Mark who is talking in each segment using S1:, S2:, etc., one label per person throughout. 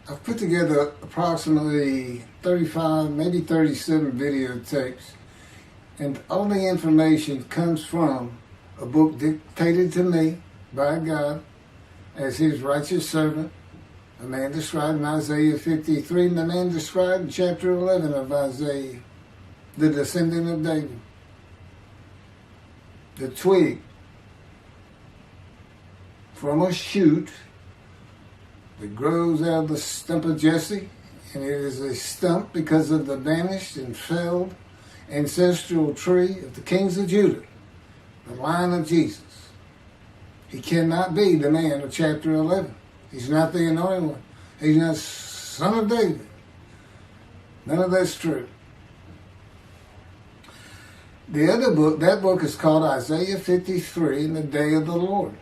S1: I've put together approximately 35, maybe 37 videotapes, and all the information comes from a book dictated to me by God as his righteous servant, a man described in Isaiah 53, and the man described in chapter 11 of Isaiah, the descendant of David, the twig from a shoot that grows out of the stump of Jesse, and it is a stump because of the vanished and felled ancestral tree of the kings of Judah, the line of Jesus. He cannot be the man of chapter 11. He's not the anointed one. He's not son of David. None of that's true. The other book, that book is called Isaiah 53 in the Day of the Lord.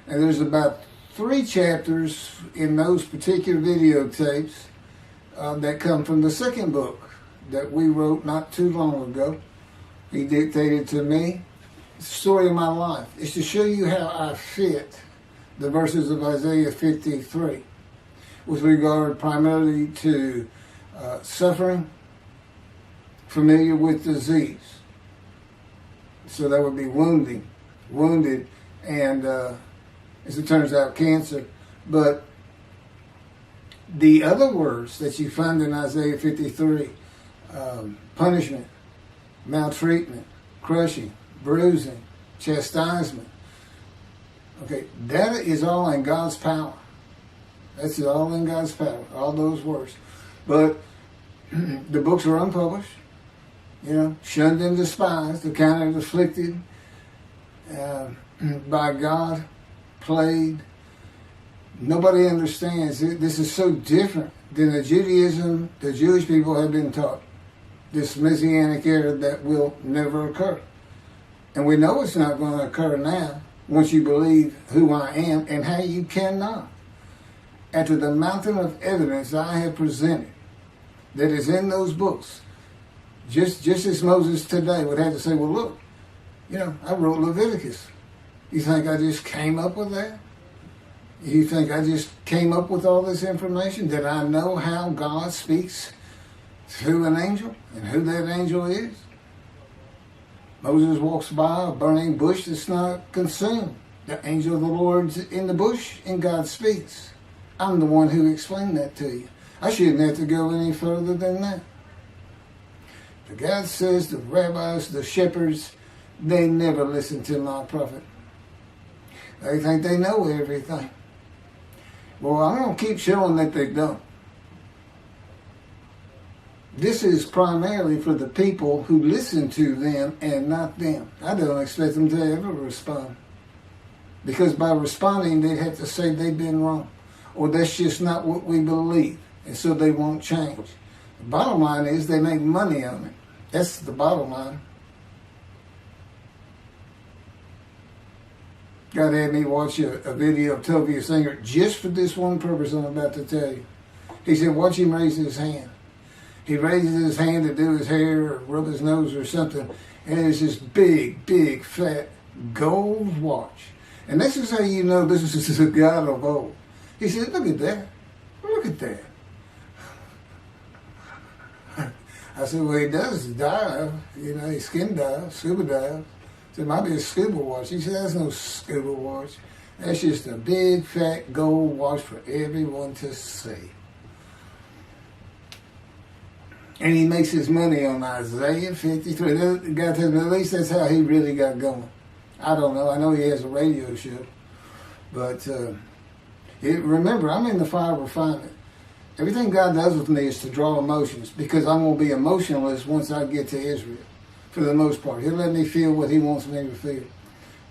S1: And there's about 3 chapters in those particular videotapes that come from the second book that we wrote not too long ago. He dictated to me. It's the story of my life. It's to show you how I fit the verses of Isaiah 53 with regard primarily to suffering, familiar with disease. So that would be wounded, and as it turns out, cancer. But the other words that you find in Isaiah 53, punishment, maltreatment, crushing, bruising, chastisement, okay, that is all in God's power. That's all in God's power, all those words. But the books are unpublished, shunned and despised, the kind of afflicted by God, played. Nobody understands it. This is so different than the Judaism the Jewish people have been taught. This Messianic era that will never occur. And we know it's not going to occur now once you believe who I am and how you cannot. After the mountain of evidence I have presented that is in those books, just as Moses today would have to say, well, look, I wrote Leviticus. You think I just came up with that? You think I just came up with all this information? Did I know how God speaks through an angel and who that angel is? Moses walks by a burning bush that's not consumed. The angel of the Lord's in the bush and God speaks. I'm the one who explained that to you. I shouldn't have to go any further than that. But God says the rabbis, the shepherds, they never listen to my prophet. They think they know everything. Well, I'm going to keep showing that they don't. This is primarily for the people who listen to them and not them. I don't expect them to ever respond. Because by responding, they'd have to say they've been wrong. Or that's just not what we believe. And so they won't change. The bottom line is they make money on it. That's the bottom line. God had me watch a video of Tovia Singer just for this one purpose I'm about to tell you. He said, watch him raise his hand. He raises his hand to do his hair or rub his nose or something, and it's this big, fat gold watch. And this is how you know this is a God of old. He said, look at that. Look at that. I said, well, he does dive. He skin dives, scuba dives. So it might be a scuba watch. He said, that's no scuba watch. That's just a big, fat gold watch for everyone to see. And he makes his money on Isaiah 53. God tells me, at least that's how he really got going. I don't know. I know he has a radio show. But remember, I'm in the fire of refinement. Everything God does with me is to draw emotions, because I'm going to be emotionless once I get to Israel, for the most part. He'll let me feel what he wants me to feel.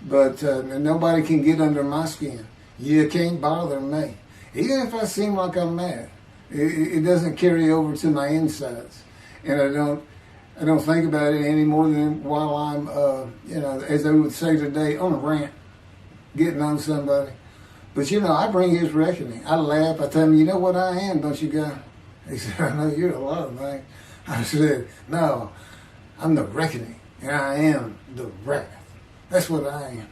S1: But nobody can get under my skin. You can't bother me. Even if I seem like I'm mad, it doesn't carry over to my insides. And I don't think about it any more than while I'm, as they would say today, on a rant, getting on somebody. But, I bring his reckoning. I laugh. I tell him, you know what I am, don't you, guy? He said, I know you're a lot of things. I said, no, I'm the reckoning, and I am the wrath. That's what I am.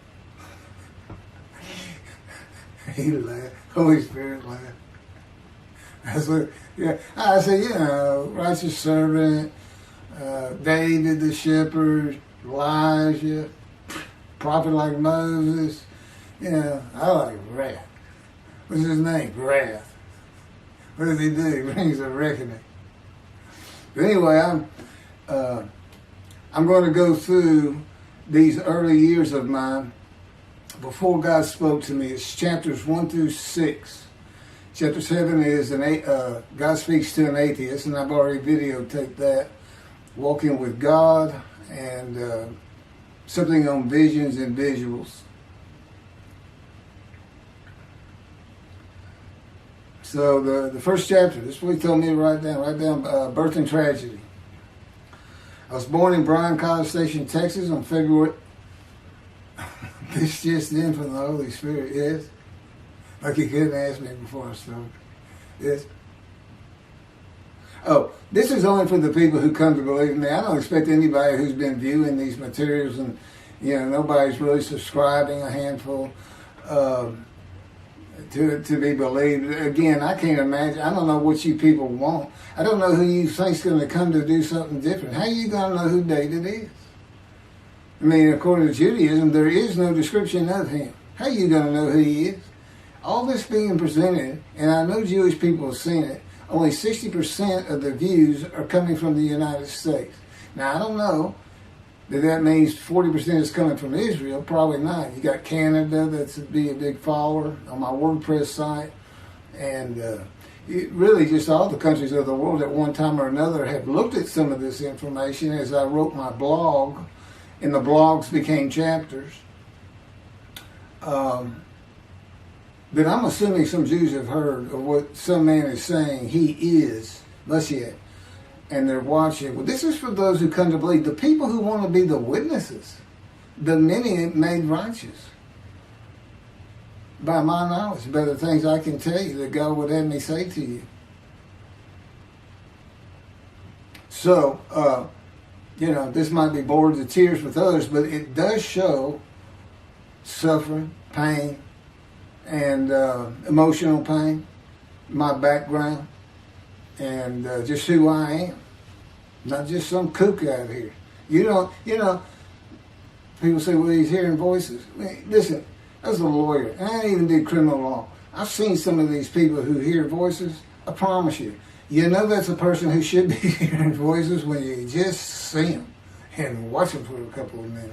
S1: He laughed. Holy Spirit laughed. I said, you know, righteous servant, David the shepherd, Elijah, prophet like Moses. You know, I like wrath. What's his name? Wrath. What does he do? He brings a reckoning. But anyway, I'm going to go through these early years of mine before God spoke to me. It's chapters 1 through 6. Chapter 7 is God speaks to an atheist, and I've already videotaped that. Walking with God, and something on visions and visuals. So the first chapter, this is what he told me to write down birth and tragedy. I was born in Bryan College Station, Texas on February, this just in from the Holy Spirit, yes. Like he couldn't ask me before I started. Yes. Oh, this is only for the people who come to believe in me. I don't expect anybody who's been viewing these materials and, you know, nobody's really subscribing, a handful, to be believed. Again, I can't imagine. I don't know what you people want. I don't know who you think's going to come to do something different. How are you going to know who David is? I mean, according to Judaism, there is no description of him. How are you going to know who he is? All this being presented, and I know Jewish people have seen it, only 60% of the views are coming from the United States. Now, I don't know that means 40% is coming from Israel. Probably not. You got Canada, that's be a big follower on my WordPress site. And really just all the countries of the world at one time or another have looked at some of this information as I wrote my blog, and the blogs became chapters. But I'm assuming some Jews have heard of what some man is saying. He is Moshiach. And they're watching. Well, this is for those who come to believe. The people who want to be the witnesses. The many made righteous. By my knowledge. By the things I can tell you that God would have me say to you. So, you know, this might be bored to tears with others, but it does show suffering, pain, and emotional pain, my background, and just who I am. Not just some kook out here. You know, people say, well, he's hearing voices. I mean, listen, I was a lawyer, and I even did criminal law. I've seen some of these people who hear voices. I promise you, you know that's a person who should be hearing voices when you just see them and watch them for a couple of minutes.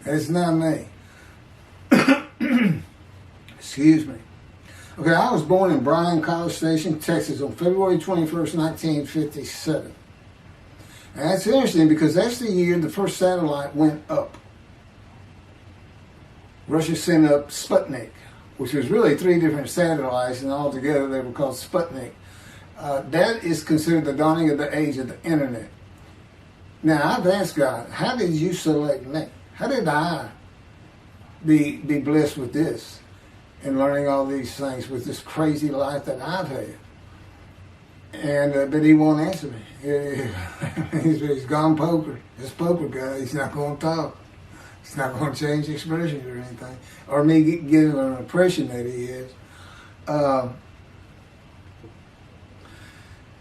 S1: It's not me. Excuse me. Okay, I was born in Bryan College Station, Texas on February 21st, 1957. And that's interesting because that's the year the first satellite went up. Russia sent up Sputnik, which was really 3 different satellites, and altogether they were called Sputnik. That is considered the dawning of the age of the internet. Now, I've asked God, how did you select me? How did I be blessed with this? And learning all these things with this crazy life that I've had. And but he won't answer me. He's gone poker. This poker guy, he's not going to talk. He's not going to change expressions or anything. Or me giving an impression that he is.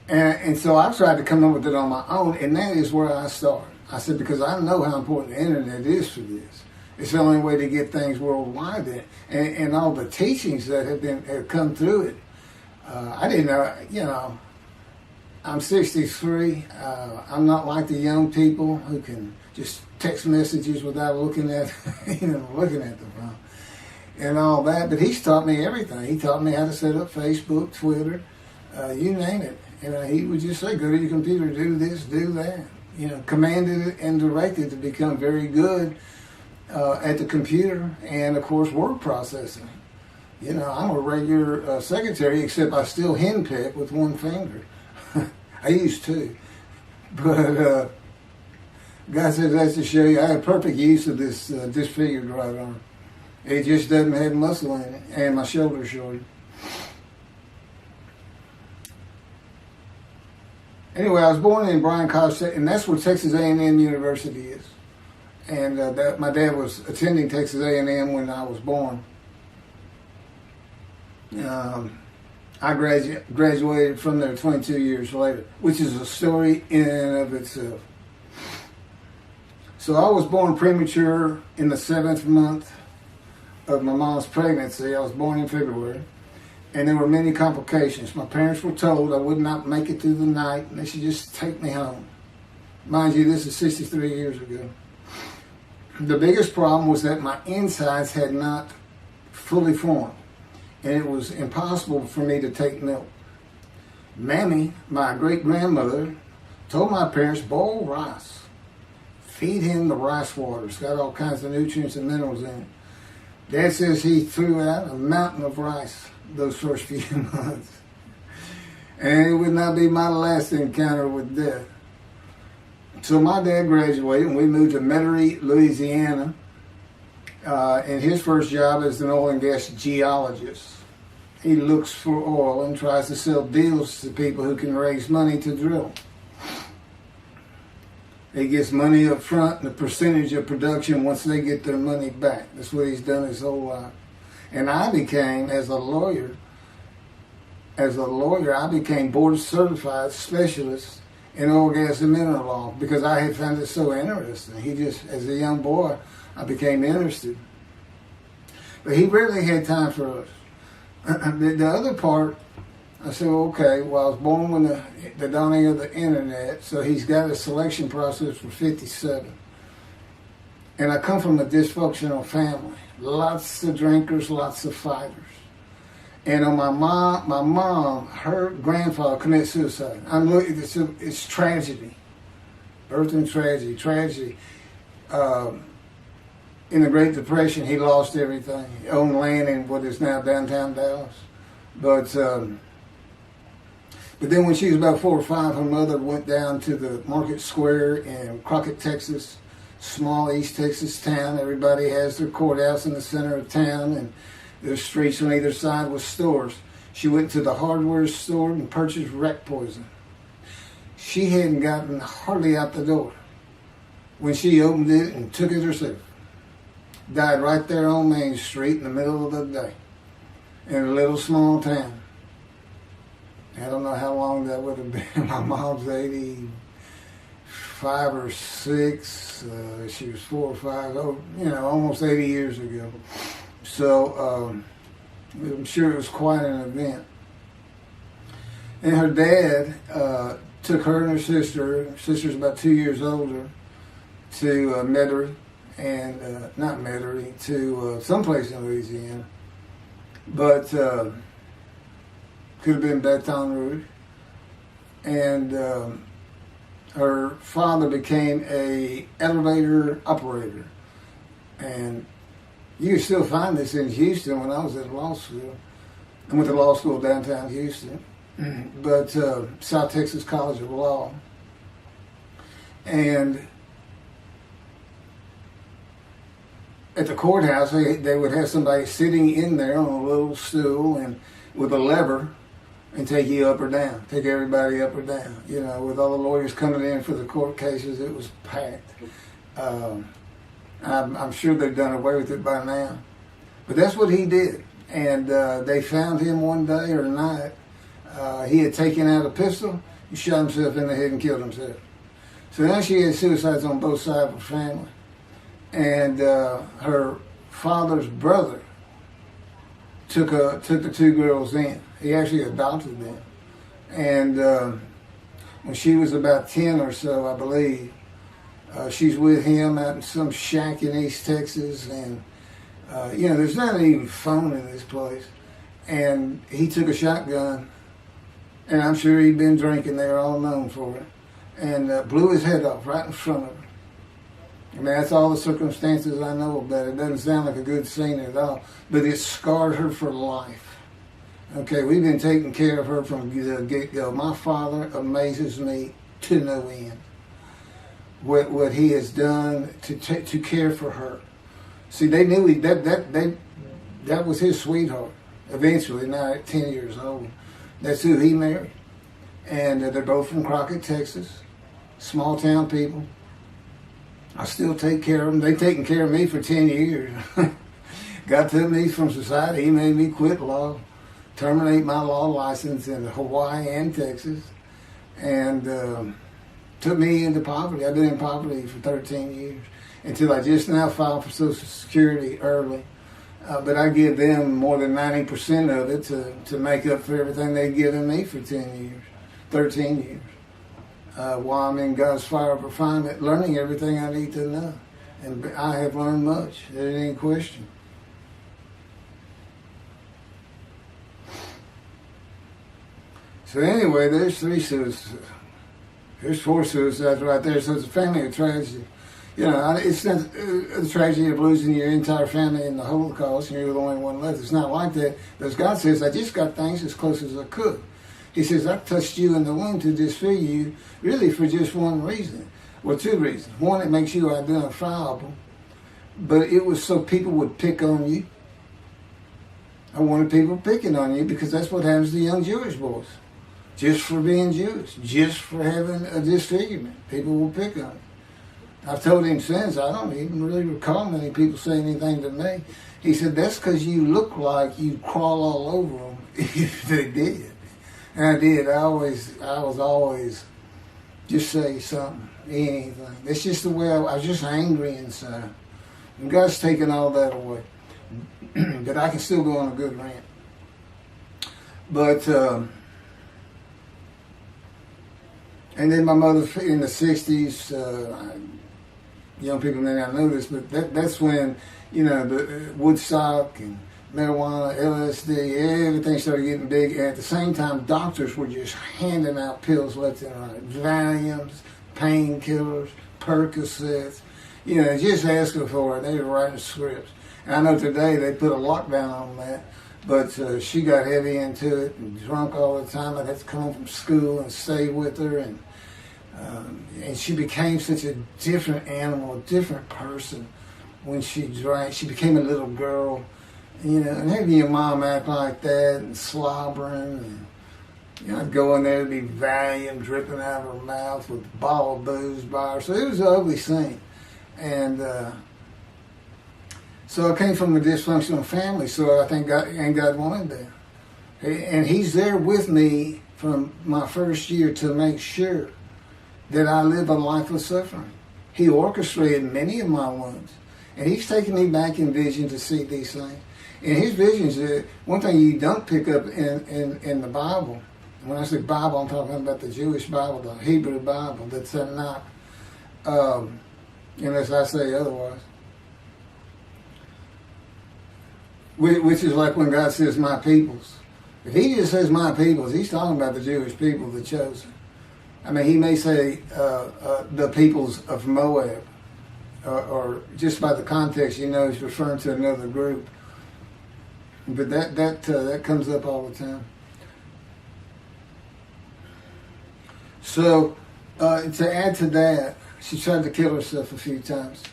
S1: And so I've tried to come up with it on my own, and that is where I start. I said, because I know how important the internet is for this. It's the only way to get things worldwide, and all the teachings that have come through it. I didn't know, you know. I'm 63. I'm not like the young people who can just text messages without looking at, looking at the phone and all that. But he's taught me everything. He taught me how to set up Facebook, Twitter, you name it. He would just say, go to your computer, do this, do that. Commanded it and directed to become very good at the computer and, of course, word processing. I'm a regular secretary, except I still henpeck with one finger. I used to. But God says that's to show you I have perfect use of this disfigured right arm. It just doesn't have muscle in it, and my shoulder's shorter. Anyway, I was born in Bryan College Station, and that's where Texas A&M University is. And my dad was attending Texas A&M when I was born. I I graduated from there 22 years later, which is a story in and of itself. So I was born premature in the 7th month of my mom's pregnancy. I was born in February, and there were many complications. My parents were told I would not make it through the night, and they should just take me home. Mind you, this is 63 years ago. The biggest problem was that my insides had not fully formed, and it was impossible for me to take milk. Mamie, my great-grandmother, told my parents, boil rice. Feed him the rice water. It's got all kinds of nutrients and minerals in it. Dad says he threw out a mountain of rice those first few months. And it would not be my last encounter with death. So my dad graduated and we moved to Metairie, Louisiana. And his first job is an oil and gas geologist. He looks for oil and tries to sell deals to people who can raise money to drill. He gets money up front and a percentage of production once they get their money back. That's what he's done his whole life. And I became, as a lawyer, I became board certified specialist in oil, gas, and mineral law because I had found it so interesting. As a young boy, I became interested. But he rarely had time for us. The other part, I said, okay, well, I was born when the dawning of the internet, so he's got a selection process for 57. And I come from a dysfunctional family. Lots of drinkers, lots of fighters. And on my mom, her grandfather committed suicide. It's tragedy. Birth and tragedy. In the Great Depression, he lost everything. He owned land in what is now downtown Dallas. But then when she was about 4 or 5, her mother went down to the market square in Crockett, Texas, small East Texas town. Everybody has their courthouse in the center of town, and there's streets on either side with stores. She went to the hardware store and purchased rat poison. She hadn't gotten hardly out the door when she opened it and took it herself. Died right there on Main Street in the middle of the day in a little small town. I don't know how long that would have been. My mom's 85 or 6. She was 4 or 5, almost 80 years ago. So I'm sure it was quite an event. And her dad took her and her sister's about 2 years older, to Metairie, and not Metairie, to someplace in Louisiana. But could have been Baton Rouge. And her father became a elevator operator. And you can still find this in Houston. When I was at law school, I went to law school downtown Houston, but South Texas College of Law. And at the courthouse, they would have somebody sitting in there on a little stool and with a lever and take you up or down, take everybody up or down. With all the lawyers coming in for the court cases, it was packed. I'm sure they've done away with it by now. But that's what he did. And they found him one day or night. He had taken out a pistol, he shot himself in the head and killed himself. So now she had suicides on both sides of her family. And her father's brother took the 2 girls in. He actually adopted them. And when she was about 10 or so, I believe, she's with him out in some shack in East Texas. And, there's not even phone in this place. And he took a shotgun, and I'm sure he'd been drinking. They were all known for it. And blew his head off right in front of her. I mean, that's all the circumstances I know about it. It doesn't sound like a good scene at all, but it scarred her for life. Okay, we've been taking care of her from the get-go. My father amazes me to no end. What he has done to care for her. See, they knew that was his sweetheart. Eventually, now at 10 years old, that's who he married. And they're both from Crockett, Texas. Small town people. I still take care of them. They've taken care of me for 10 years. God took me from society. He made me quit law. terminate my law license in Hawaii and Texas, and took me into poverty. I've been in poverty for 13 years until I just now filed for Social Security early. But I give them more than 90% of it to make up for everything they've given me for 13 years. While I'm in God's fire of refinement, learning everything I need to know. And I have learned much. There ain't any question. So anyway, there's 3 suicides. There's 4 suicides right there. So it's a family of tragedy. You know, it's not the tragedy of losing your entire family in the Holocaust and you're the only one left. It's not like that. Because God says, I just got things as close as I could. He says, I touched you in the womb to disfigure you, really for just one reason. Well, 2 reasons. One, it makes you identifiable. But it was so people would pick on you. I wanted people picking on you because that's what happens to young Jewish boys. Just for being Jewish, just for having a disfigurement. People will pick on you. I've told him since, I don't even really recall many people saying anything to me. He said, that's because you look like you crawl all over them if they did. And I did. I was always just say something, anything. That's just the way I was just angry inside. And God's taken all that away. But I can still go on a good rant. But, and then my mother in the 60s, young people may not know this, but that's when, you know, the Woodstock and marijuana, LSD, everything started getting big. And at the same time, doctors were just handing out pills left and right. Valiums, painkillers, Percocets, you know, just asking for it. They were writing scripts. And I know today they put a lockdown on that, but she got heavy into it and drunk all the time. I'd have to come home from school and stay with her, and she became such a different animal, a different person when she drank. She became a little girl, you know, and having your mom act like that and slobbering, and you know, I'd go in there to be Valium dripping out of her mouth with a bottle of booze by her. So it was an ugly scene. And so I came from a dysfunctional family, so I think God wanted that. And He's there with me from my first year to make sure that I live a life of suffering. He orchestrated many of my wounds. And He's taken me back in vision to see these things. And His visions, one thing you don't pick up in the Bible, and when I say Bible, I'm talking about the Jewish Bible, the Hebrew Bible, the Tanakh, unless I say otherwise. Which is like when God says, my peoples. If He just says my peoples, He's talking about the Jewish people, the chosen. I mean, He may say the peoples of Moab, or just by the context, you know, He's referring to another group. But that comes up all the time. So, to add to that, she tried to kill herself a few times.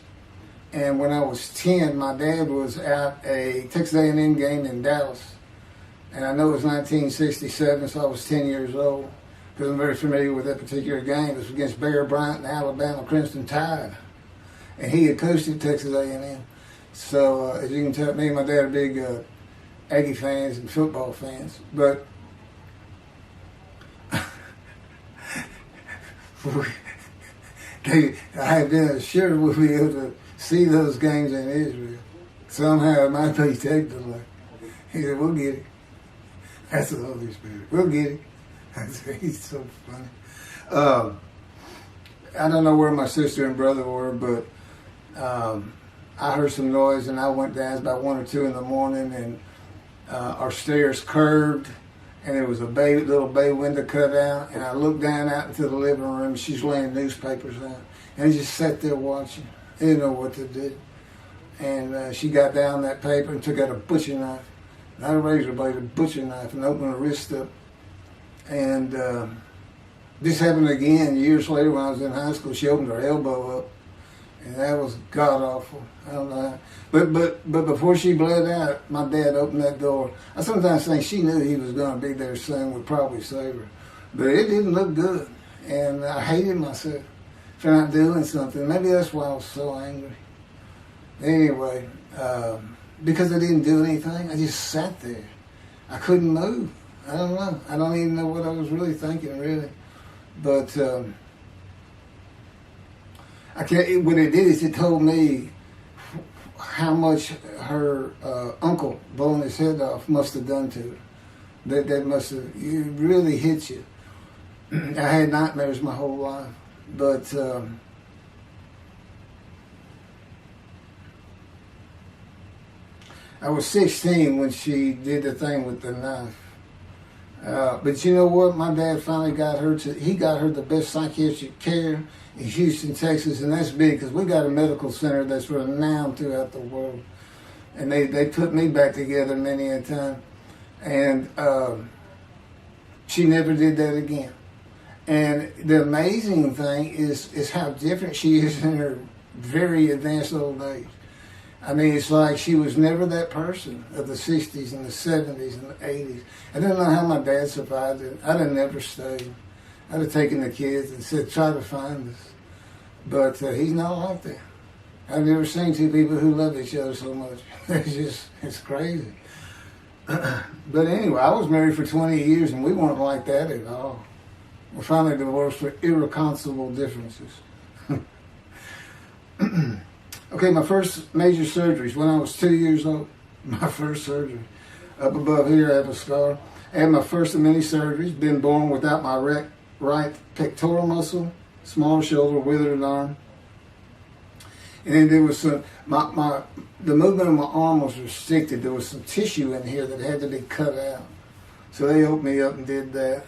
S1: And when I was 10, my dad was at a Texas A&M game in Dallas. And I know it was 1967, so I was 10 years old, because I'm very familiar with that particular game. It was against Bear Bryant and Alabama Crimson Tide. And he had coached at Texas A&M. So, as you can tell, me and my dad are big Aggie fans and football fans. But I had been assured we'll be able to see those games in Israel. Somehow it might be technically. He said, we'll get it. That's the Holy Spirit. We'll get it. He's so funny. I don't know where my sister and brother were, but I heard some noise and I went down. It was about 1 or 2 in the morning, and our stairs curved, and there was a little bay window cut out, and I looked down out into the living room. She's laying newspapers out, and I just sat there watching. I didn't know what to do. And she got down that paper and took out a butcher knife, not a razor blade, a butcher knife, and opened her wrist up. And this happened again years later when I was in high school. She opened her elbow up, and that was god awful. I don't know how. But before she bled out, my dad opened that door. I sometimes think she knew he was going to be there soon, would probably save her. But it didn't look good, and I hated myself for not doing something. Maybe that's why I was so angry. Anyway, because I didn't do anything, I just sat there. I couldn't move. I don't know. I don't even know what I was really thinking, really. But I can't. What it did is it told me how much her uncle blowing his head off must have done to her. That must have, it really hit you. I had nightmares my whole life, but I was 16 when she did the thing with the knife. But you know what? My dad finally got her he got her the best psychiatric care in Houston, Texas, and that's big because we got a medical center that's renowned throughout the world. And they put me back together many a time. And she never did that again. And the amazing thing is how different she is in her very advanced old age. I mean, it's like she was never that person of the 60s and the 70s and the 80s. I don't know how my dad survived it. I'd have never stayed. I'd have taken the kids and said, try to find us. But he's not like that. I've never seen two people who love each other so much. It's crazy. But anyway, I was married for 20 years and we weren't like that at all. We're finally divorced for irreconcilable differences. Okay, my first major surgeries when I was 2 years old. My first surgery. Up above here, I have a scar. I had my first of many surgeries. Been born without my right pectoral muscle, small shoulder, withered arm. And then there was some, the movement of my arm was restricted. There was some tissue in here that had to be cut out. So they opened me up and did that.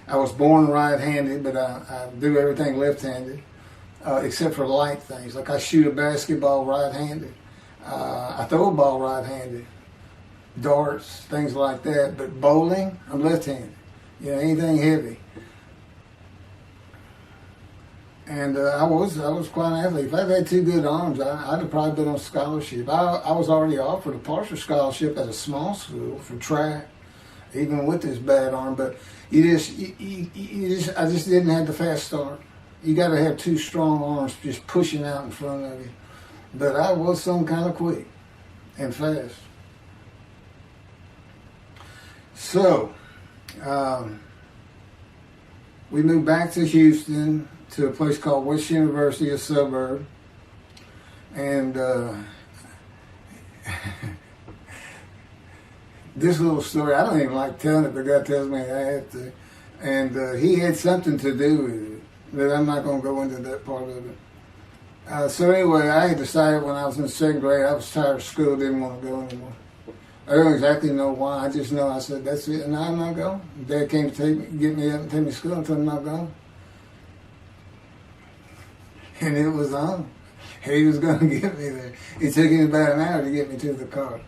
S1: I was born right-handed, but I do everything left-handed. Except for light things, like I shoot a basketball right-handed. I throw a ball right-handed. Darts, things like that. But bowling, I'm left-handed. You know, anything heavy. And I was quite an athlete. If I'd had two good arms, I'd have probably been on scholarship. I was already offered a partial scholarship at a small school for track, even with this bad arm. But I just didn't have the fast start. You got to have two strong arms just pushing out in front of you. But I was some kind of quick and fast. So, we moved back to Houston to a place called West University, a suburb. And this little story, I don't even like telling it, but God tells me I have to. And he had something to do with it. But I'm not going to go into that part of it. So anyway, I had decided when I was in the second grade, I was tired of school, didn't want to go anymore. I don't exactly know why. I just know I said, that's it, and now I'm not going. Dad came to get me up and take me to school until I'm not going. And it was on. He was going to get me there. It took him about an hour to get me to the car.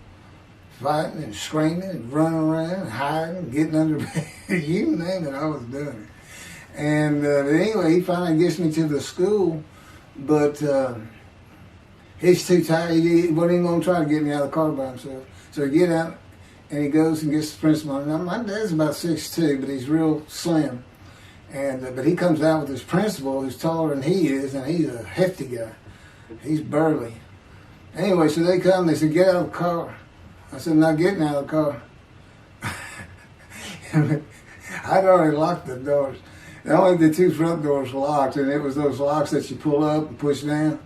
S1: Fighting and screaming and running around and hiding, getting under bed. You name it, I was doing it. And but anyway, he finally gets me to the school, but he's too tired. He wasn't even going to try to get me out of the car by himself. So he get out, and he goes and gets the principal. Now, my dad's about 6'2", but he's real slim. And but he comes out with his principal, who's taller than he is, and he's a hefty guy. He's burly. Anyway, so they come, they said, get out of the car. I said, I'm not getting out of the car. I'd already locked the doors. Only the two front doors were locked, and it was those locks that you pull up and push down.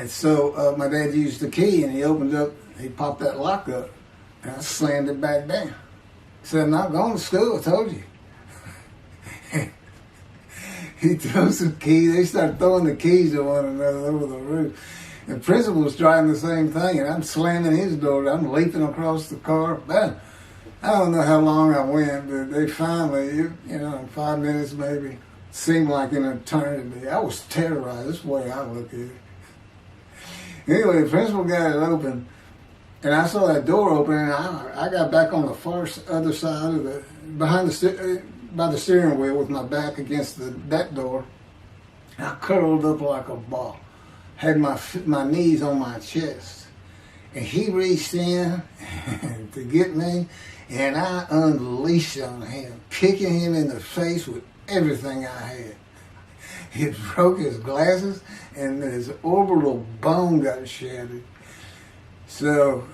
S1: So my dad used the key, and he popped that lock up, and I slammed it back down. He said, I'm not going to school, I told you. He throws some keys. They start throwing the keys at one another over the roof. And the principal was trying the same thing, and I'm slamming his door. I'm leaping across the car. Bam. I don't know how long I went, but they finally, in 5 minutes maybe, seemed like an eternity. I was terrorized. That's the way I look at it. Anyway, the principal got it open, and I saw that door open, and I got back on the far other side of by the steering wheel with my back against that door. I curled up like a ball, had my knees on my chest, and he reached in to get me. And I unleashed on him, kicking him in the face with everything I had. He broke his glasses, and his orbital bone got shattered. So,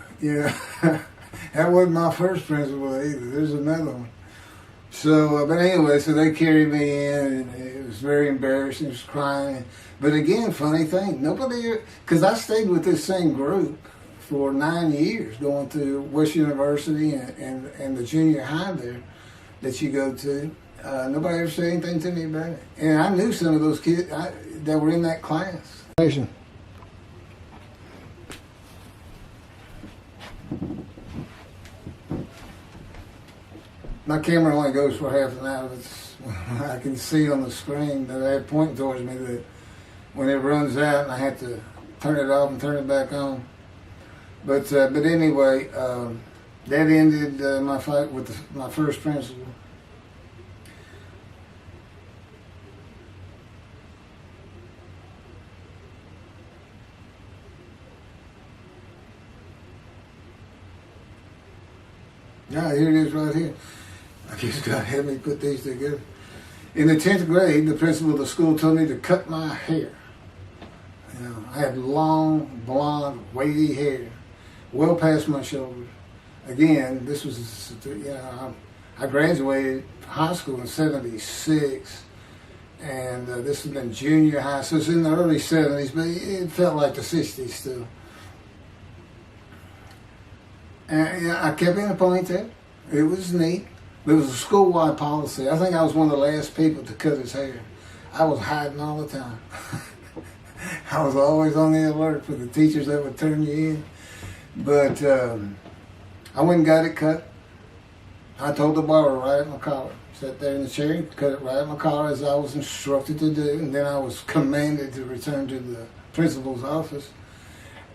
S1: That wasn't my first principal either. There's another one. So, but anyway, so they carried me in, and it was very embarrassing. I was crying. But again, funny thing, nobody, because I stayed with this same group for 9 years, going to West University and the junior high there that you go to. Nobody ever said anything to me about it. And I knew some of those kids that were in that class. My camera only goes for half an hour. I can see on the screen that I have pointing towards me that when it runs out and I have to turn it off and turn it back on. But anyway, that ended my fight with my first principal. Yeah, here it is right here. I guess God had me put these together. In the 10th grade, the principal of the school told me to cut my hair. You know, I had long, blonde, wavy hair, well past my shoulders. Again, this was, I graduated high school in '76, and this has been junior high, so it's in the early '70s, but it felt like the '60s still. And I kept in a ponytail. It was neat. It was a school-wide policy. I think I was one of the last people to cut his hair. I was hiding all the time. I was always on the alert for the teachers that would turn you in. But I went and got it cut. I told the barber right at my collar. Sat there in the chair and cut it right at my collar as I was instructed to do. And then I was commanded to return to the principal's office.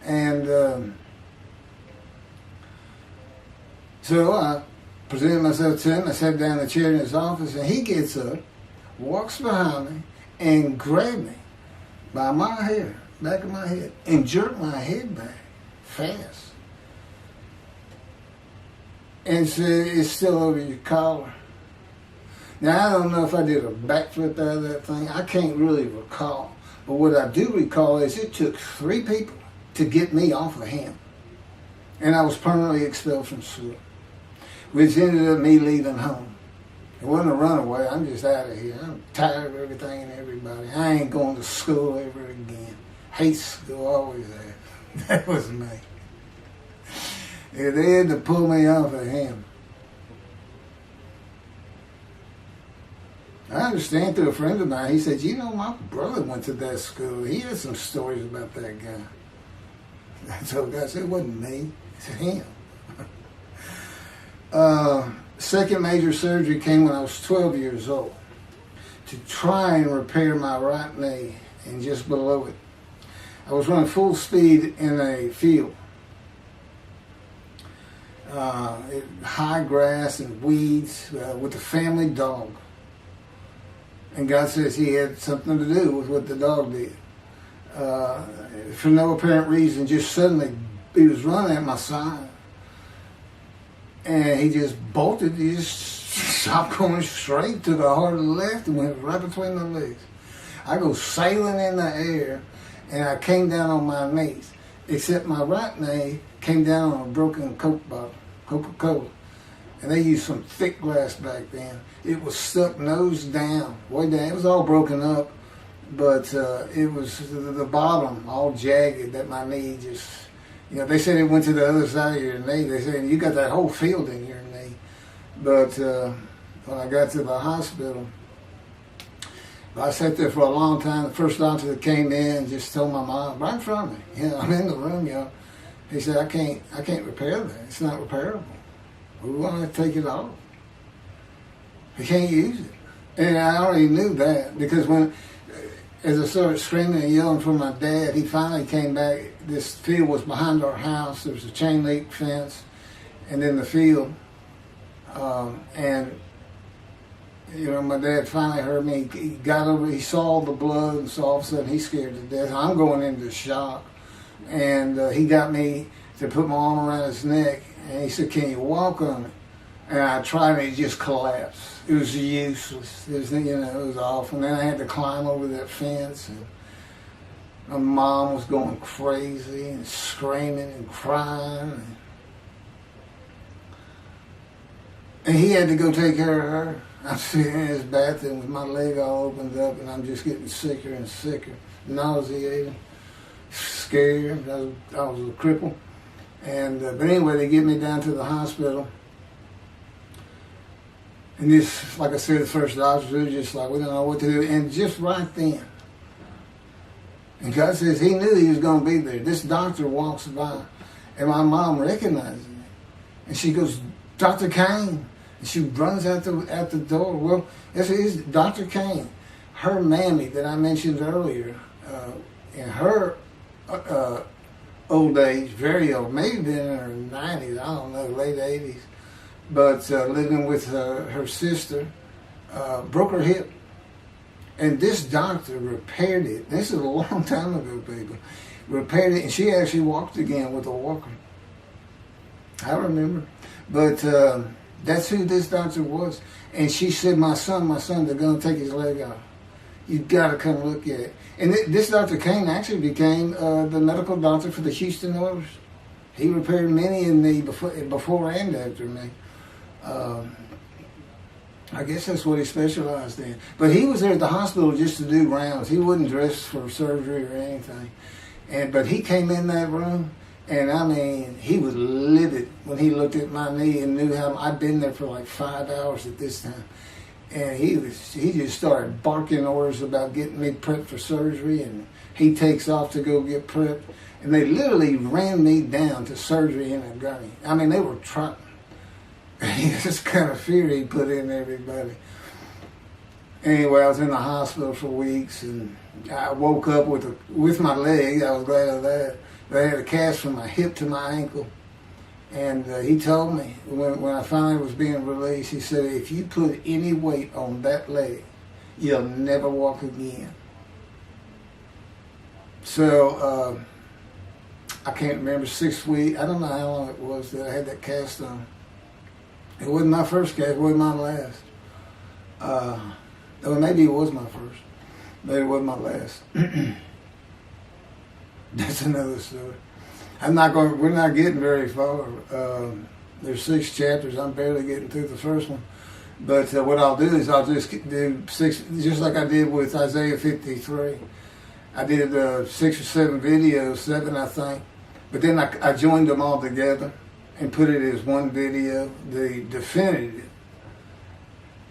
S1: And so I presented myself to him. I sat down in the chair in his office, and he gets up, walks behind me, and grabbed me by my hair, back of my head, and jerked my head back fast. And said, "It's still over your collar." Now, I don't know if I did a backflip out of that thing. I can't really recall. But what I do recall is it took 3 people to get me off of him. And I was permanently expelled from school, which ended up me leaving home. It wasn't a runaway. I'm just out of here. I'm tired of everything and everybody. I ain't going to school ever again. Hate school, always have. That was me. Yeah, they had to pull me off of him. I understand through a friend of mine, he said, my brother went to that school. He had some stories about that guy. I told the guy, I said, it wasn't me. It's him. Second major surgery came when I was 12 years old to try and repair my right knee and just below it. I was running full speed in a field. High grass and weeds with a family dog. And God says he had something to do with what the dog did. For no apparent reason, just suddenly he was running at my side. And he just bolted, he just stopped going straight, took a hard left and went right between the legs. I go sailing in the air and I came down on my knees, except my right knee came down on a broken Coke bottle, Coca-Cola. And they used some thick glass back then. It was stuck nose down, way down. It was all broken up, but it was the bottom all jagged that my knee just, they said it went to the other side of your knee. They said, you got that whole field in your knee. But when I got to the hospital, I sat there for a long time. The first doctor that came in just told my mom, right in front of me, I'm in the room, he said, I can't repair that. It's not repairable. We want to take it off. We can't use it. And I already knew that because as I started screaming and yelling for my dad, he finally came back. This field was behind our house. There was a chain link fence, and then the field. My dad finally heard me. He got over. He saw the blood, and so all of a sudden he's scared to death. I'm going into shock, and he got me to put my arm around his neck, and he said, "Can you walk on it?" And I tried, and it just collapsed. It was useless. It was awful. And then I had to climb over that fence, and my mom was going crazy and screaming and crying. And he had to go take care of her. I'm sitting in his bathroom with my leg all opened up, and I'm just getting sicker and sicker, nauseated, scared. I was a cripple. And but anyway, they get me down to the hospital. And this, like I said, the first doctors were just like, we don't know what to do. And just right then, and God says he knew he was going to be there. This doctor walks by, and my mom recognizes me. And she goes, Dr. Kane. And she runs out the door. Well, this is Dr. Kane. Her Mamie that I mentioned earlier, in her old age, very old, maybe been in her 90s, I don't know, late 80s, but living with her sister, broke her hip. And this doctor repaired it. This is a long time ago, people. Repaired it, and she actually walked again with a walker. I remember. But that's who this doctor was. And she said, my son, they're going to take his leg off. You've got to come look at it. And this Dr. Kane actually became the medical doctor for the Houston Oilers. He repaired many in me before and after me. I guess that's what he specialized in. But he was there at the hospital just to do rounds. He wasn't dressed for surgery or anything. But he came in that room, and I mean, he was livid when he looked at my knee and knew how I'd been there for like 5 hours at this time. And he just started barking orders about getting me prepped for surgery, and he takes off to go get prepped. And they literally ran me down to surgery in a gurney. I mean, they were trying. This kind of fear he put in everybody. Anyway, I was in the hospital for weeks, and I woke up with my leg. I was glad of that. But I had a cast from my hip to my ankle. And he told me, when I finally was being released, he said, if you put any weight on that leg, you'll never walk again. So, I can't remember, 6 weeks. I don't know how long it was that I had that cast on. It wasn't my first cast, it wasn't my last. Or maybe it was my first, but it wasn't my last. That's another story. We're not getting very far. There's 6 chapters. I'm barely getting through the first one. But what I'll do is I'll just do 6, just like I did with Isaiah 53. I did 6 or 7 videos, 7 I think. But then I joined them all together and put it as one video, the definitive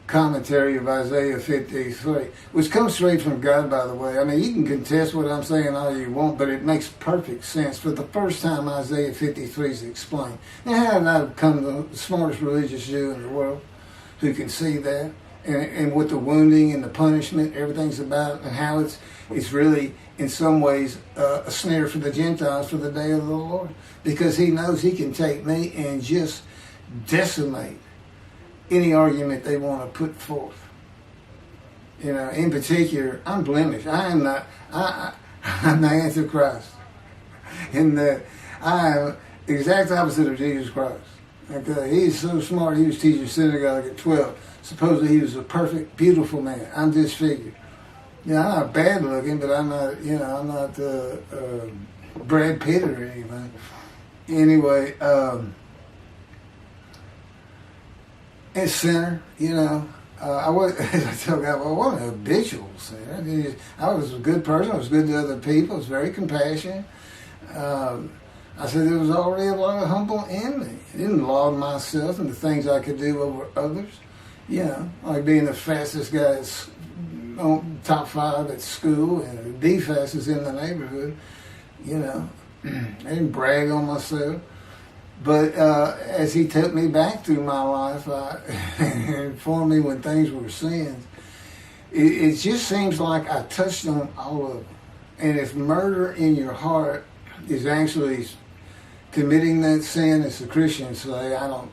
S1: commentary of Isaiah 53, which comes straight from God, by the way. I mean, you can contest what I'm saying all you want, but it makes perfect sense. For the first time, Isaiah 53 is explained. Now, how did I become the smartest religious Jew in the world who can see that? And what the wounding and the punishment, everything's about, and how it's really, in some ways, a snare for the Gentiles for the day of the Lord. Because he knows he can take me and just decimate any argument they want to put forth. You know, in particular, I'm blemished. I'm the Antichrist. In that I am the exact opposite of Jesus Christ. Okay? He's so smart, he was teaching synagogue at 12. Supposedly he was a perfect, beautiful man. I'm disfigured. You know, I'm not bad looking, but I'm not, I'm not Brad Pitt or anything. Anyway, and sinner, I was, as I tell God, I wasn't an habitual sinner. I was a good person. I was good to other people. I was very compassionate. I said there was already a lot of humble in me. I didn't laud myself and the things I could do over others. Like being the fastest guy on top 5 at school and the fastest in the neighborhood. I didn't brag on myself. But as he took me back through my life and informed me when things were sins, it just seems like I touched on all of them. And if murder in your heart is actually committing that sin, as the Christians say, I don't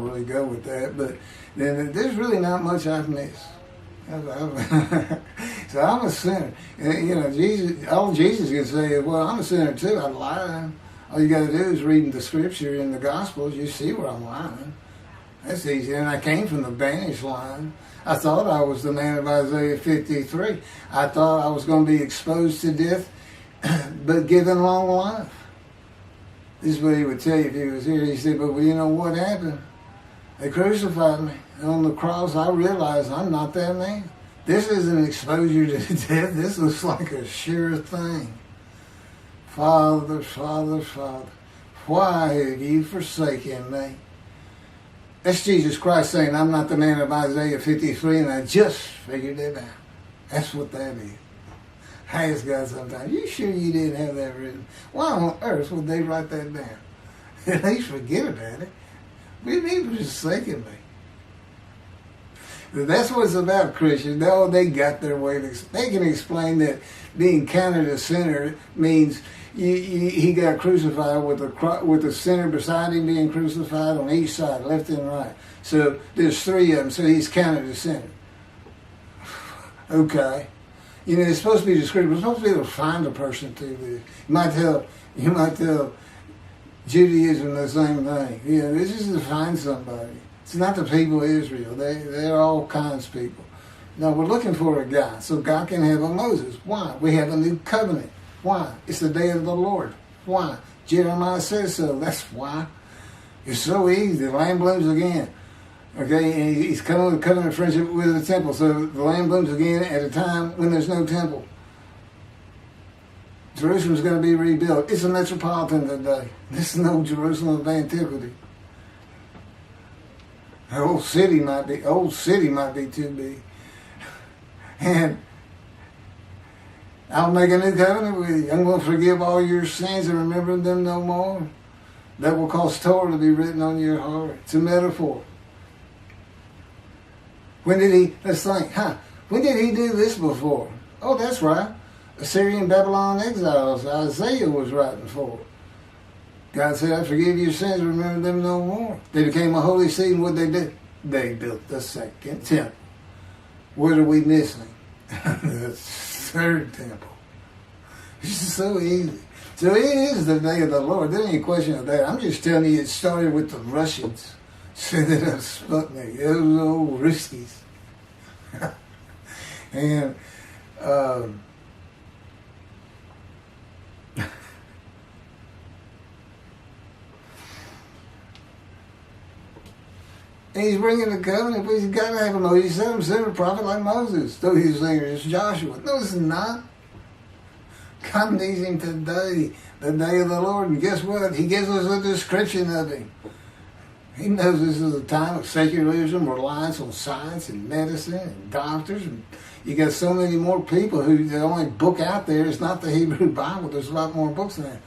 S1: really go with that, but then there's really not much I've missed. So I'm a sinner. And, all Jesus can say is, well, I'm a sinner too. I'm lying. All you got to do is read the scripture in the Gospels. You see where I'm lying. That's easy. And I came from the banished line. I thought I was the man of Isaiah 53. I thought I was going to be exposed to death, but given long life. This is what he would tell you if he was here. He said, but you know what happened? They crucified me. And on the cross, I realized I'm not that man. This isn't exposure to death. This looks like a sure thing. Father, Father, Father, why have you forsaken me? That's Jesus Christ saying, I'm not the man of Isaiah 53, and I just figured it out. That's what that is. I ask God sometimes, you sure you didn't have that written? Why on earth would they write that down? At least forget about it. We need to forsaken me. That's what it's about, Christians. They got their way. They can explain that being counted a sinner means he got crucified with the sinner beside him being crucified on each side, left and right. So there's three of them, so he's counted a sinner. Okay. It's supposed to be descriptive. We're supposed to be able to find a person through this. You might tell Judaism the same thing. This is to find somebody. It's not the people of Israel. They're all kinds of people. No, we're looking for a guy so God can have a Moses. Why? We have a new covenant. Why? It's the day of the Lord. Why? Jeremiah says so. That's why. It's so easy. The land blooms again. Okay, and he's coming with covenant friendship with the temple. So the land blooms again at a time when there's no temple. Jerusalem's going to be rebuilt. It's a metropolitan today. This is no Jerusalem of antiquity. The old city might be too big. And I'll make a new covenant with you. I'm going to forgive all your sins and remember them no more. That will cause Torah to be written on your heart. It's a metaphor. Let's think, when did he do this before? Oh, that's right. Assyrian Babylon exiles, Isaiah was writing for. God said, I forgive your sins and remember them no more. They became a holy seed, and what they did? They built the second temple. What are we missing? The third temple. It's just so easy. So it is the day of the Lord. There ain't any question of that. I'm just telling you, it started with the Russians sending up Sputnik. Those old Ruskies. And and he's bringing the covenant, but he's got to have a Moses. He said him send a prophet like Moses. So he's saying it's Joshua. No, it's not. God needs him today, the day of the Lord. And guess what? He gives us a description of him. He knows this is a time of secularism, reliance on science and medicine and doctors. And you got so many more people who the only book out there is not the Hebrew Bible. There's a lot more books than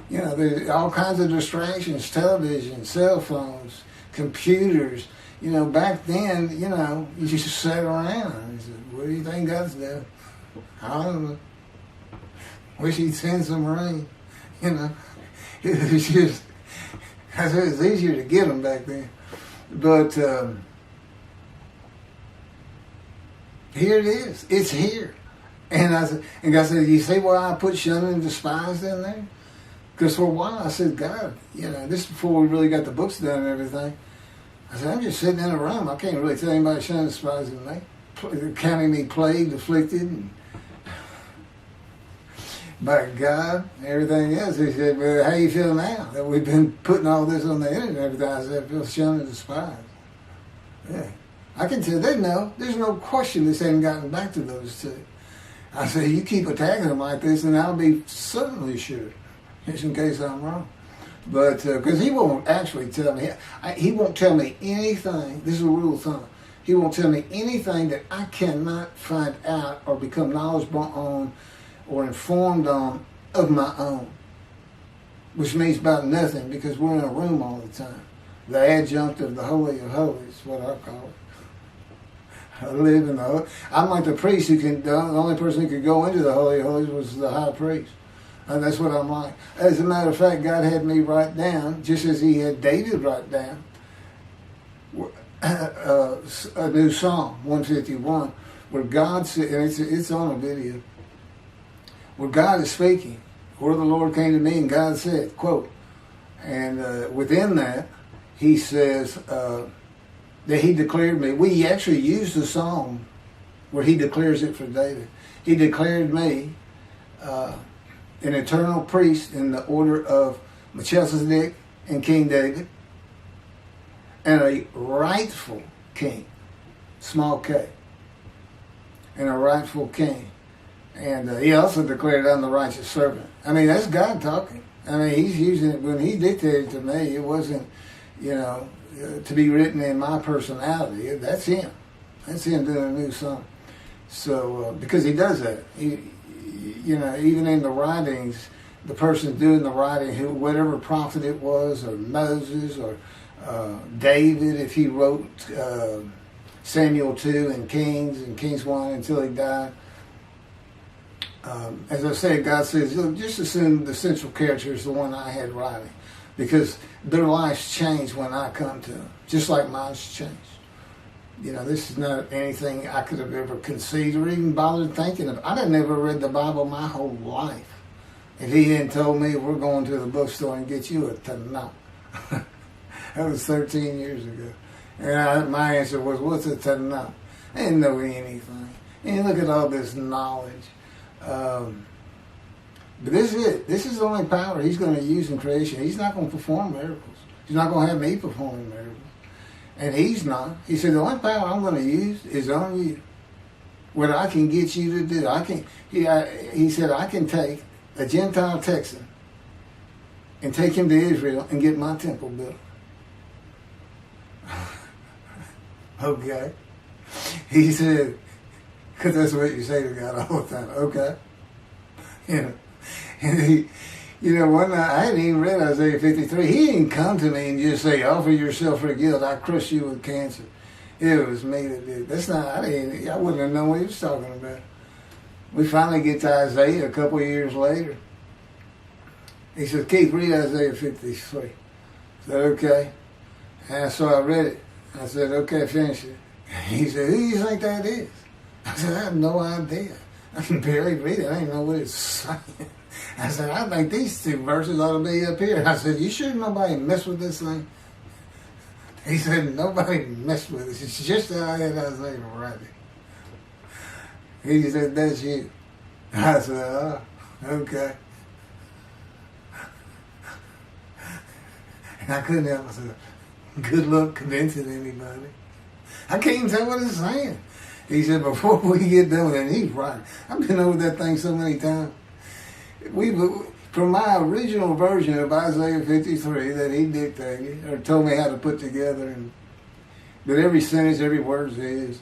S1: that. There's all kinds of distractions, television, cell phones, computers. Back then, you just sat around and said, what do you think God's doing? I don't know. Wish he'd send some rain. It was just, I said it was easier to get them back then. But here it is. It's here. And God said, you see why I put shunned and despised in there? Because for a while I said, God, this is before we really got the books done and everything. I said, I'm just sitting in a room. I can't really tell anybody shunned and despising me. Counting me plagued, afflicted, and by God, and everything else. He said, well, how you feel now that we've been putting all this on the internet and everything? I said, I feel shunned and despised. Yeah. I can tell they know. There's no question this hasn't gotten back to those two. I said, you keep attacking them like this and I'll be certainly sure, just in case I'm wrong. But, because he won't actually tell me, he won't tell me anything, this is a rule of thumb, he won't tell me anything that I cannot find out or become knowledgeable on or informed on of my own, which means about nothing because we're in a room all the time. The adjunct of the Holy of Holies, what I call it. I live in the Holy. I'm like the priest the only person who could go into the Holy of Holies was the high priest. And that's what I'm like. As a matter of fact, God had me write down, just as he had David write down, a new Psalm, 151, where God said, and it's on a video, where God is speaking, where the Lord came to me and God said, quote, and within that, he says that he declared me. We actually used the psalm where he declares it for David. He declared me an eternal priest in the order of Melchizedek and King David. and a rightful king, small k, and a rightful king. And he also declared, I'm the righteous servant. I mean, that's God talking. I mean, he's using it. When he dictated to me, it wasn't, to be written in my personality. That's him. That's him doing a new song. So, because he does that. Even in the writings, the person doing the writing, whatever prophet it was, or Moses, or David, if he wrote Samuel 2 and Kings 1 until he died. As I said, God says, just assume the central character is the one I had writing, because their lives change when I come to them, just like mine's changed. This is not anything I could have ever conceived or even bothered thinking of. I'd have never read the Bible my whole life if he hadn't told me, we're going to the bookstore and get you a Tanakh. That was 13 years ago. And my answer was, what's a Tanakh? I didn't know anything. And look at all this knowledge. But this is it. This is the only power he's going to use in creation. He's not going to perform miracles. He's not going to have me performing miracles. And he's not. He said, the only power I'm going to use is on you. What I can get you to do. He said, I can take a Gentile Texan and take him to Israel and get my temple built. Okay. He said, because that's what you say to God all the time. Okay. And one night, I hadn't even read Isaiah 53. He didn't come to me and just say, offer yourself for guilt. I crush you with cancer. It was me that did. That's not, I wouldn't have known what he was talking about. We finally get to Isaiah a couple of years later. He said, Keith, read Isaiah 53. I said, okay. And so I read it. I said, okay, finish it. He said, who do you think that is? I said, I have no idea. I can barely read it. I didn't know what it's saying. I said, I think these two verses ought to be up here. I said, you sure nobody messed with this thing? He said, nobody messed with it. It's just that I had Isaiah write it. He said, that's you. I said, oh, okay. And I couldn't help myself. Good luck convincing anybody. I can't even tell what it's saying. He said, before we get done with it, and he's right. I've been over that thing so many times. From my original version of Isaiah 53 that he dictated, or told me how to put together, but every sentence, every word is his.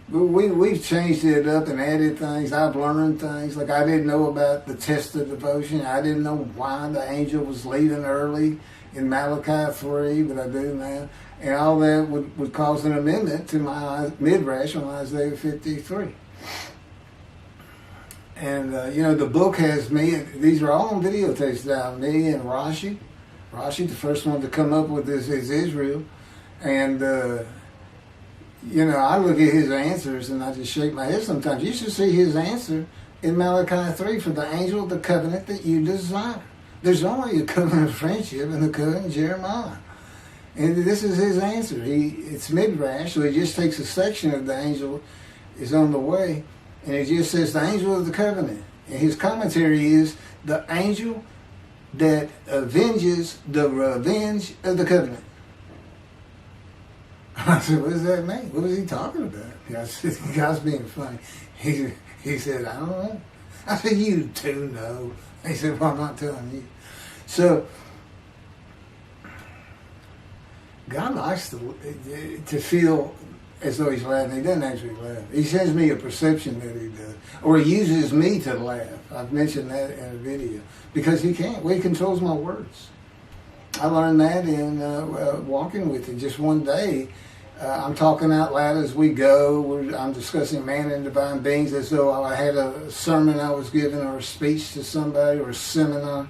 S1: We've changed it up and added things. I've learned things. Like I didn't know about the test of devotion. I didn't know why the angel was leaving early in Malachi 3, but I do now. And all that would cause an amendment to my midrash on Isaiah 53. And, the book has me, these are all on videotapes now, me and Rashi. Rashi, the first one to come up with this is Israel. And, I look at his answers and I just shake my head sometimes. You should see his answer in Malachi 3 for the angel of the covenant that you desire. There's only a covenant of friendship in the covenant of Jeremiah. And this is his answer. It's midrash, so he just takes a section of the angel is on the way, and it just says the angel of the covenant. And his commentary is the angel that avenges the revenge of the covenant. I said, what does that mean? What was he talking about? I said, the guy's being funny. He said, I don't know. I said, you too know. He said, well, I'm not telling you. So, God likes to feel as though he's laughing. He doesn't actually laugh. He sends me a perception that he does. Or he uses me to laugh. I've mentioned that in a video. Because he can't. Well, he controls my words. I learned that in walking with him. Just one day, I'm talking out loud as we go. I'm discussing man and divine beings as though I had a sermon I was giving or a speech to somebody or a seminar.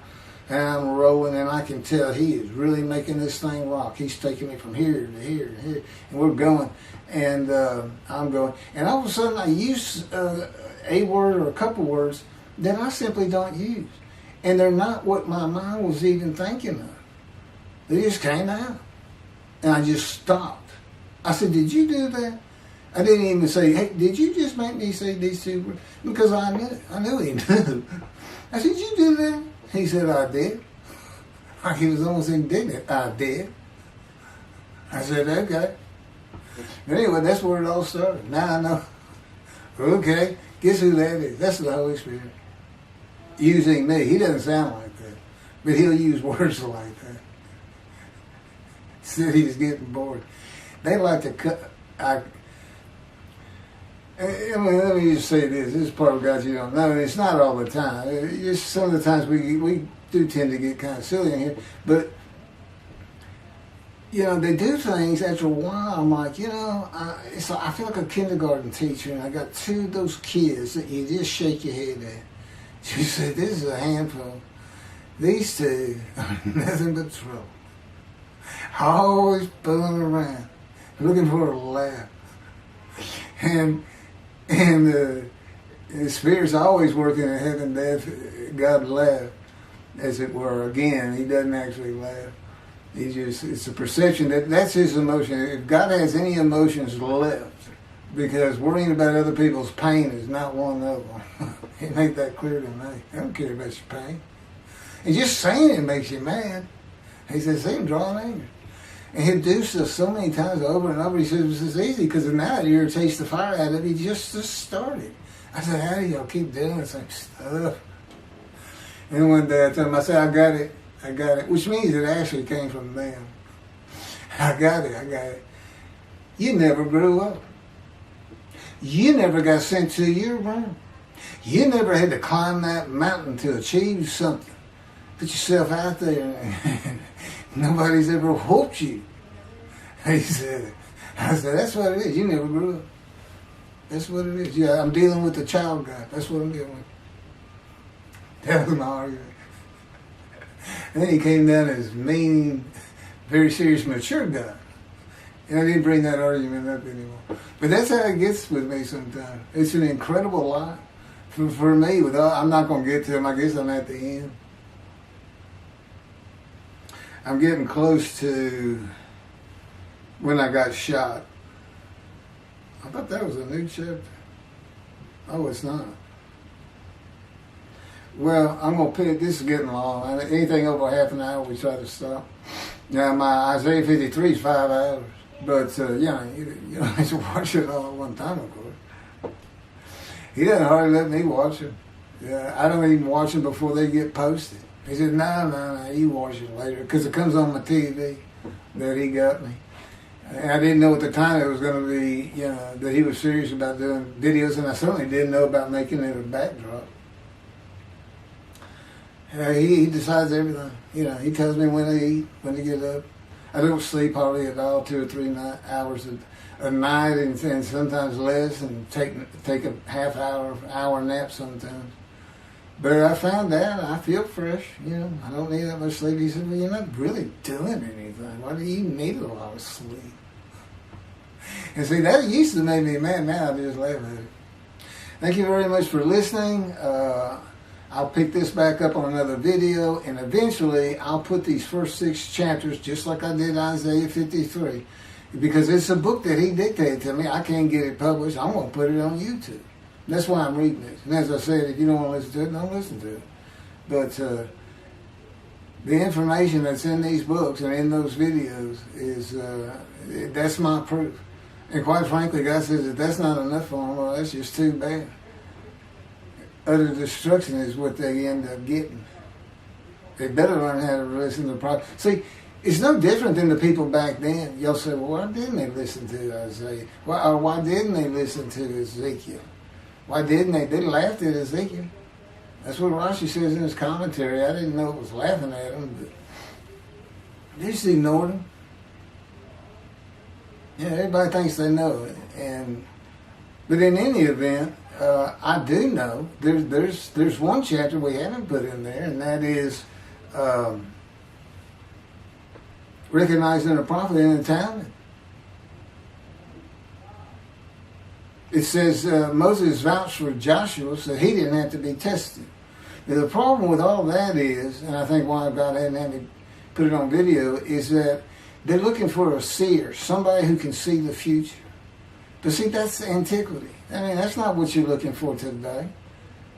S1: And I'm rolling, and I can tell he is really making this thing rock. He's taking me from here to here to here, and we're going, and I'm going. And all of a sudden, I use a word or a couple words that I simply don't use. And they're not what my mind was even thinking of. They just came out. And I just stopped. I said, did you do that? I didn't even say, hey, did you just make me say these two words? Because I knew he knew. I said, did you do that? He said, I did. He was almost indignant. I did. I said, okay. But anyway, that's where it all started. Now I know. Okay, guess who that is? That's the Holy Spirit. Using me. He doesn't sound like that. But he'll use words like that. Said he's getting bored. They like to cut. I mean, let me just say this. This is part of God you don't know. And it's not all the time. Just some of the times we do tend to get kind of silly in here. But, you know, they do things after a while. I'm like, you know, it's like, I feel like a kindergarten teacher, and I got two of those kids that you just shake your head at. She said, this is a handful. These two are nothing but trouble. Always fooling around, looking for a laugh. And the Spirit's always working in heaven, death, God laugh, as it were. Again, he doesn't actually laugh. He just, it's a perception that's his emotion. If God has any emotions left, because worrying about other people's pain is not one of them. He made that clear to me. I don't care about your pain. And just saying it makes you mad. He says, see him drawing anger. And he'll do stuff so many times over and over. He says, it's easy because now it irritates the fire out of it. He just started. I said, how do y'all keep doing the same stuff? And one day I told him, I said, I got it. Which means it actually came from them. I got it. You never grew up. You never got sent to your room. You never had to climb that mountain to achieve something. Put yourself out there. Nobody's ever whooped you. He said, I said, that's what it is. You never grew up. That's what it is. Yeah, I'm dealing with the child God. That's what I'm dealing with. That was my argument. And then he came down as mean, very serious, mature guy. And I didn't bring that argument up anymore. But that's how it gets with me sometimes. It's an incredible lie. For me, I'm not going to get to him. I guess I'm at the end. I'm getting close to when I got shot. I thought that was a new chapter. Oh, it's not. Well, I'm going to put it, this is getting long. Anything over half an hour, we try to stop. Now, my Isaiah 53 is 5 hours. But, you don't have to watch it all at one time, of course. He doesn't hardly let me watch them. Yeah, I don't even watch them before they get posted. He said, no, you watch it later. Because it comes on my TV that he got me. And I didn't know at the time it was going to be, that he was serious about doing videos. And I certainly didn't know about making it a backdrop. He decides everything. He tells me when to eat, when to get up. I don't sleep hardly at all, 2 or 3 hours a night, and sometimes less, and take a half hour nap sometimes. But I found out I feel fresh. I don't need that much sleep. He said, well, you're not really doing anything. Why do you need a lot of sleep? And see, that used to make me mad. Now I just laugh at it. Thank you very much for listening. I'll pick this back up on another video, and eventually I'll put these first 6 chapters, just like I did Isaiah 53, because it's a book that he dictated to me. I can't get it published. I'm going to put it on YouTube. That's why I'm reading this. And as I said, if you don't want to listen to it, don't listen to it. But the information that's in these books and in those videos is, that's my proof. And quite frankly, God says if that's not enough for them, well, that's just too bad. Utter destruction is what they end up getting. They better learn how to listen to the prophet. See, it's no different than the people back then. You'll say, well, why didn't they listen to Isaiah? Why didn't they listen to Ezekiel? Why didn't they? They laughed at Ezekiel. That's what Rashi says in his commentary. I didn't know it was laughing at him, but they just ignored him. Everybody thinks they know it. But in any event, I do know there's one chapter we haven't put in there, and that is recognizing a prophet in the Talmud. It says Moses vouched for Joshua, so he didn't have to be tested. Now, the problem with all that is, and I think why God hadn't had to put it on video, is that they're looking for a seer, somebody who can see the future. But see, that's antiquity. I mean, that's not what you're looking for today.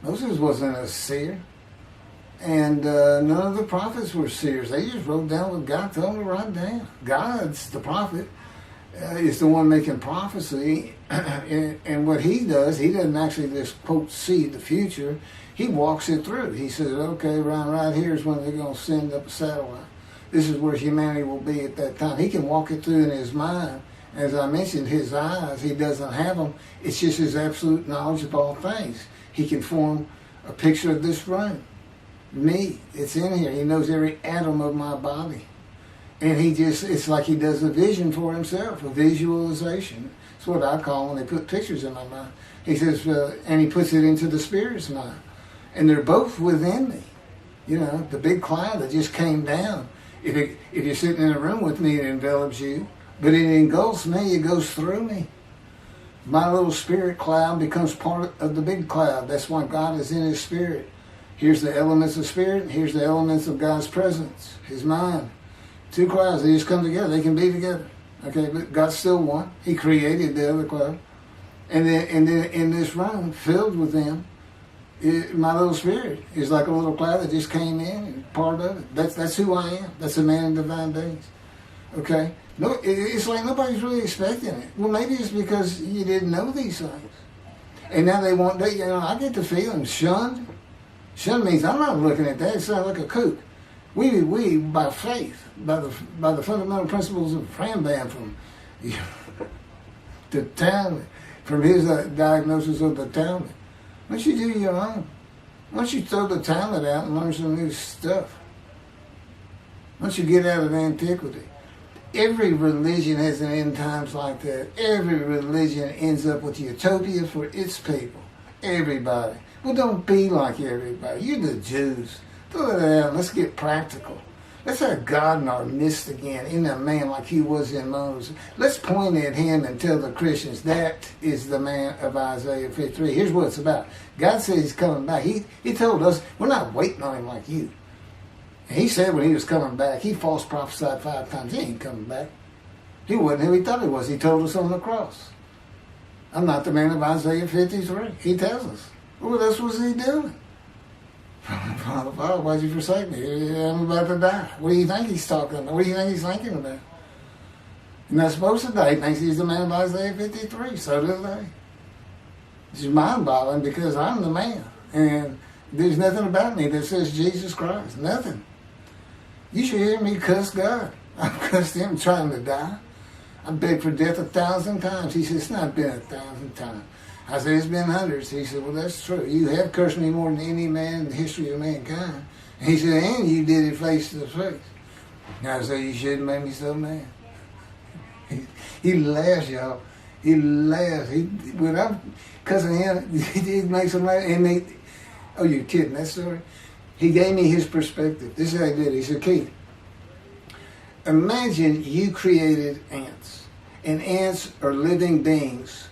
S1: Moses wasn't a seer. And none of the prophets were seers. They just wrote down what God told them to write down. God's the prophet. Is the one making prophecy. And what he does, he doesn't actually just, quote, see the future. He walks it through. He says, okay, around right here is when they're going to send up a satellite. This is where humanity will be at that time. He can walk it through in his mind. As I mentioned, his eyes, he doesn't have them. It's just his absolute knowledge of all things. He can form a picture of this room. Me, it's in here. He knows every atom of my body. And it's like he does a vision for himself, a visualization. It's what I call when they put pictures in my mind. He says, and he puts it into the spirit's mind. And they're both within me. You know, the big cloud that just came down. If you're sitting in a room with me, it envelops you. But it engulfs me, it goes through me. My little spirit cloud becomes part of the big cloud. That's why God is in his spirit. Here's the elements of spirit, here's the elements of God's presence, his mind. Two clouds, they just come together, they can be together. Okay, but God's still one. He created the other cloud. And then in this room, filled with them, my little spirit is like a little cloud that just came in and part of it. That's who I am. That's a man in divine days. Okay? No, it's like nobody's really expecting it. Well, maybe it's because you didn't know these things. And now they want, I get the feeling, shunned. Shunned means I'm not looking at that. It sounds like a kook. We by faith, by the fundamental principles of Rambam from the Talmud, from his diagnosis of the Talmud. Why don't you do your own? Why don't you throw the Talmud out and learn some new stuff? Why don't you get out of antiquity? Every religion has an end times like that. Every religion ends up with utopia for its people. Everybody. Well, don't be like everybody. You're the Jews. Throw that out. Let's get practical. Let's have God in our midst again, in a man like he was in Moses. Let's point at him and tell the Christians that is the man of Isaiah 53. Here's what it's about. God says he's coming back. He told us we're not waiting on him like you. And he said when he was coming back, he false prophesied 5 times. He ain't coming back. He wasn't who he thought he was. He told us on the cross. I'm not the man of Isaiah 53. He tells us. Well, that's what he doing. Father, why'd you forsake me? I'm about to die. What do you think he's talking about? What do you think he's thinking about? He's not supposed to die. He thinks he's the man of Isaiah 53. So do they. It's mind-boggling because I'm the man. And there's nothing about me that says Jesus Christ. Nothing. You should hear me cuss God. I've cussed him trying to die. I begged for death 1,000 times. He said, it's not been 1,000 times. I said, it's been hundreds. He said, well, that's true. You have cursed me more than any man in the history of mankind. And he said, and you did it face to face. And I said, you shouldn't make me so mad. He laughs, y'all. He laughs. When I'm cussing him, he makes him laugh. And oh, you're kidding, that story? He gave me his perspective. This is how he did it. He said, Keith, imagine you created ants. And ants are living beings.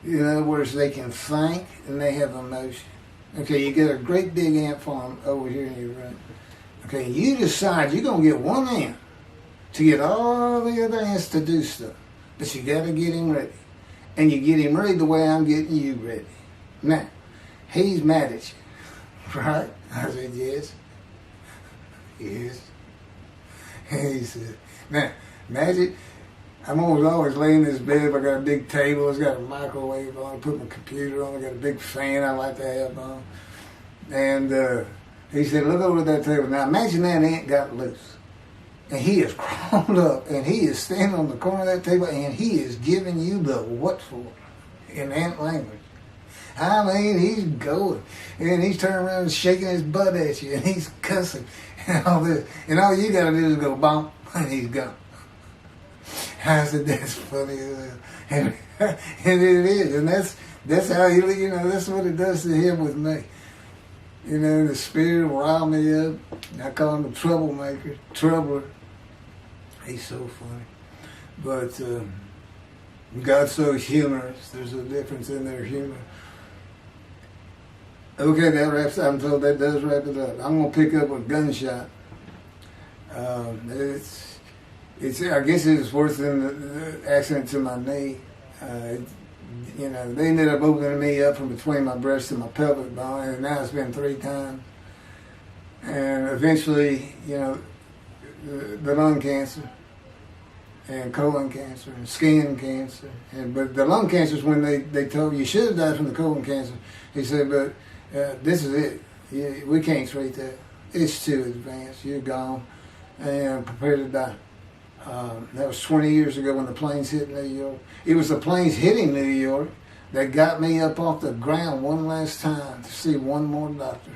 S1: In other words, they can think and they have emotion. Okay, you get a great big ant farm over here in your room. Okay, you decide you're going to get one ant to get all the other ants to do stuff. But you got to get him ready. And you get him ready the way I'm getting you ready. Now, he's mad at you. Right? I said, yes. Yes. And he said, now, imagine, I'm always laying in this bed. I got a big table. It's got a microwave on. I put my computer on. I got a big fan I like to have on. And he said, look over at that table. Now, imagine that ant got loose. And he is crawled up. And he is standing on the corner of that table. And he is giving you the what for in ant language. I mean, he's going. And he's turning around and shaking his butt at you. And he's cussing. And all this. And all you got to do is go, bonk. And he's gone. I said, that's funny as hell. And it is. And that's how he, that's what it does to him with me. The spirit will rile me up. I call him a troublemaker, troubler. He's so funny. But God's so humorous. There's a difference in their humor. Okay, that wraps up. I'm told that does wrap it up. I'm going to pick up a gunshot. I guess it was worse than the accident to my knee. They ended up opening me up from between my breast and my pelvic bone, and now it's been 3 times. And eventually, you know, the lung cancer and colon cancer and skin cancer. But the lung cancer is when they told you should have died from the colon cancer. He said, but this is it. We can't treat that. It's too advanced. You're gone and prepare to die. That was 20 years ago when the planes hit New York. It was the planes hitting New York that got me up off the ground one last time to see one more doctor.